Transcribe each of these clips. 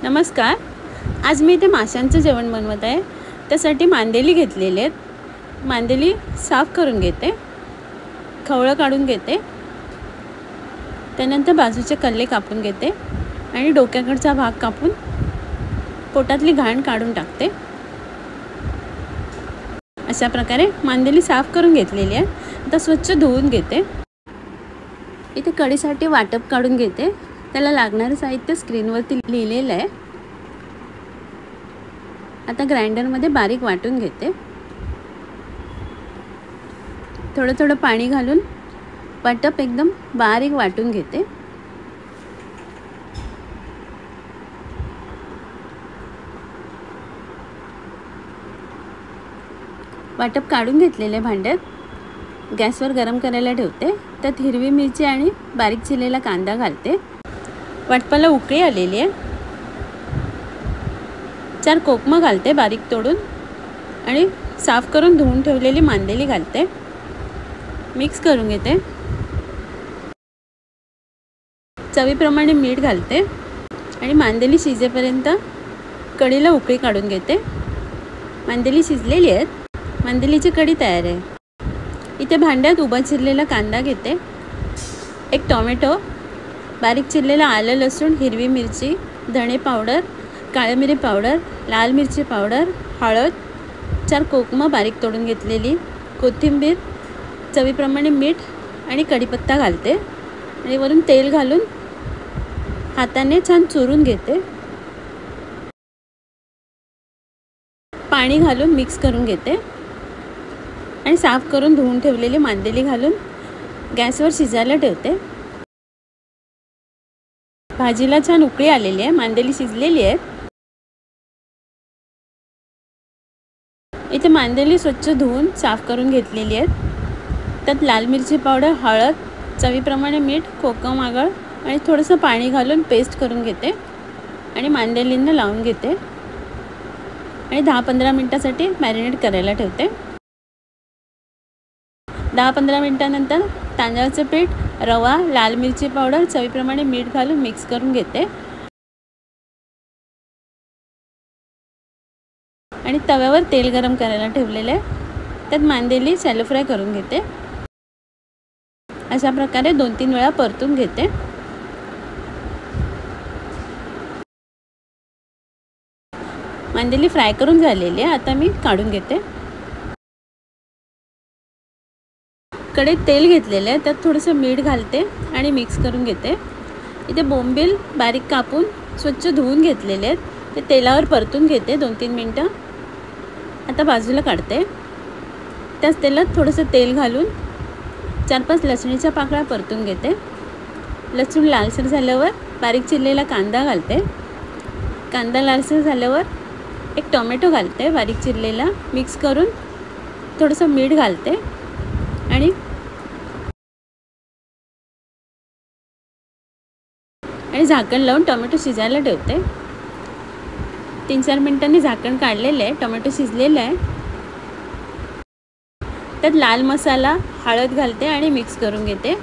नमस्कार. आज मी इथे माशांचं जेवण बनवत आहे. त्यासाठी मांदेली घेतलेली आहेत. मांदेली साफ करून घेते, खवळं काढून घेते, त्यानंतर बाजूचे कल्ले कापून घेते आणि डोक्याकडचा भाग कापून पोटातली घाण काढून टाकते. अशा प्रकारे मांदेली साफ करून घेतलेली आहे. आता स्वच्छ धुवून घेते. इथे कढीसाठी वाटप काढून घेते. त्याला लागणारे साहित्य स्क्रीनवरती लिहिलेलं आहे. आता ग्राइंडरमध्ये बारीक वाटून घेते. थोडं थोडं पाणी घालून वाटप एकदम बारीक वाटून घेते. वाटप काढून घेतलेले भांड्यात गॅसवर गरम करायला ठेवते. त्यात हिरवी मिरची आणि बारीक चिरलेला कांदा घालते. वाटपाला उकळी आलेली आहे. 4 कोकमं घालते बारीक तोडून आणि साफ करून धुवून ठेवलेली मांदेली घालते. मिक्स करून घेते. चवीप्रमाणे मीठ घालते आणि मांदेली शिजेपर्यंत कढीला उकळी काढून घेते. मांदेली शिजलेली आहेत. मांदेलीची कढी तयार आहे. इथे भांड्यात उभा चिरलेला कांदा घेते, 1 टोमॅटो, बारीक चिरलेला आलं लसूण, हिरवी मिरची, धणे पावडर, काळी मिरी पावडर, लाल मिरची पावडर, हळद, 4 कोकमं बारीक तोडून घेतलेली, कोथिंबीर, चवीप्रमाणे मीठ आणि कढीपत्ता घालते आणि वरून तेल घालून हाताने छान चुरून घेते. पाणी घालून मिक्स करून घेते आणि साफ करून धुवून ठेवलेली मांदेली घालून गॅसवर शिजायला ठेवते. भाजीला छान उकळी आलेली आहे. मांदेली शिजलेली आहे. इथे मांदेली स्वच्छ धुवून साफ करून घेतलेली आहेत. त्यात लाल मिरची पावडर, हळद, चवीप्रमाणे मीठ, कोकम आगळ आणि थोडंसं पाणी घालून पेस्ट करून घेते आणि मांदेलींना लावून घेते आणि 10-15 मिनटासाठी मॅरिनेट करायला ठेवते. 10-15 मिनटानंतर तांदळाचं पीठ, रवा, लाल मिरची पावडर, चवीप्रमाणे मीठ घालून मिक्स करून घेते आणि तव्यावर तेल गरम करायला ठेवलेलं आहे. त्यात मांदेली शॅलो फ्राय करून घेते. अशा प्रकारे 2-3 वेळा परतून घेते. मांदेली फ्राय करून झालेली आहे. आता मी काढून घेते. कढईत तेल घेतलेलं आहे. त्यात थोडंसं मीठ घालते आणि मिक्स करून घेते. इथे बोंबील बारीक कापून स्वच्छ धुवून घेतलेले आहेत. ते तेलावर परतून घेते 2-3 मिनटं. आता बाजूला काढते. त्याच तेलात थोडंसं तेल घालून 4-5 लसणीच्या पाकळ्या परतून घेते. लसूण लालसर झाल्यावर बारीक चिरलेला कांदा घालते. कांदा लालसर झाल्यावर 1 टोमॅटो घालते बारीक चिरलेला. मिक्स करून थोडंसं मीठ घालते आणि झाकण लावून टोमॅटो शिजायला ठेवते. 3-4 मिनिटांनी झाकण काढलेलं आहे. टोमॅटो शिजलेला आहे. त्यात लाल मसाला, हळद घालते आणि मिक्स करून घेते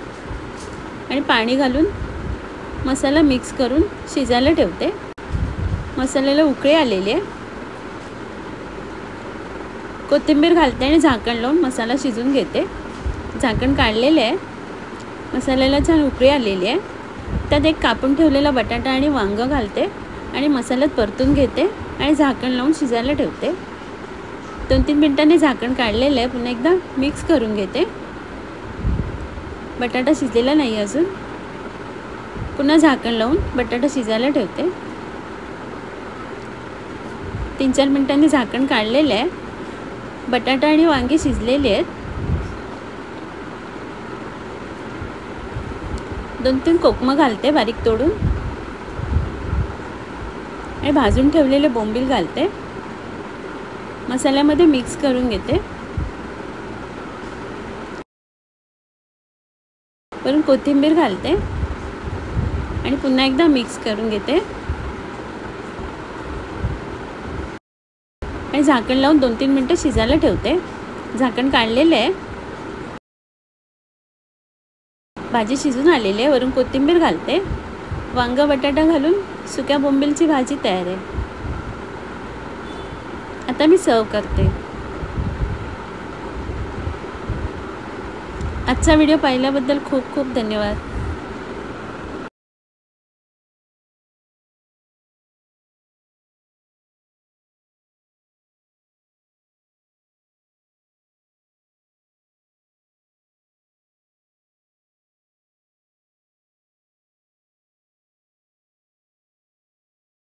आणि पाणी घालून मसाला मिक्स करून शिजायला ठेवते. मसाल्याला उकळी आलेली आहे. कोथिंबीर घालते आणि झाकण लावून मसाला शिजून घेते. झाकण काढलेलं आहे. मसाल्याला छान उकळी आलेली आहे. त्यात 1 कापून ठेवलेला बटाटा आणि वांगं घालते आणि मसाल्यात परतून घेते आणि झाकण लावून शिजायला ठेवते. 2-3 मिनिटांनी झाकण काढलेलं आहे. पुन्हा एकदा मिक्स करून घेते. बटाटा शिजलेला नाही अजून. पुन्हा झाकण लावून बटाटा शिजायला ठेवते. 3-4 मिनिटांनी झाकण काढलेलं आहे. बटाटा आणि वांगी शिजलेली आहेत. 2-3 कोकमं घालते बारीक तोडून आणि भाजून ठेवलेले बोंबील घालते. मसाल्यामध्ये मिक्स करून घेते. वरून कोथिंबीर घालते आणि पुन्हा एकदा मिक्स करून घेते आणि झाकण लावून 2-3 मिनिटं शिजायला ठेवते. झाकण काढलेलं आहे. भाजी शिजून आलेली आहे. वरून कोथिंबीर घालते वांग बटाटा घालून सुक्या बोंबीलची भाजी तयार आहे. आता मी सर्व करते. आजचा व्हिडिओ पाहिल्याबद्दल खूप खूप धन्यवाद.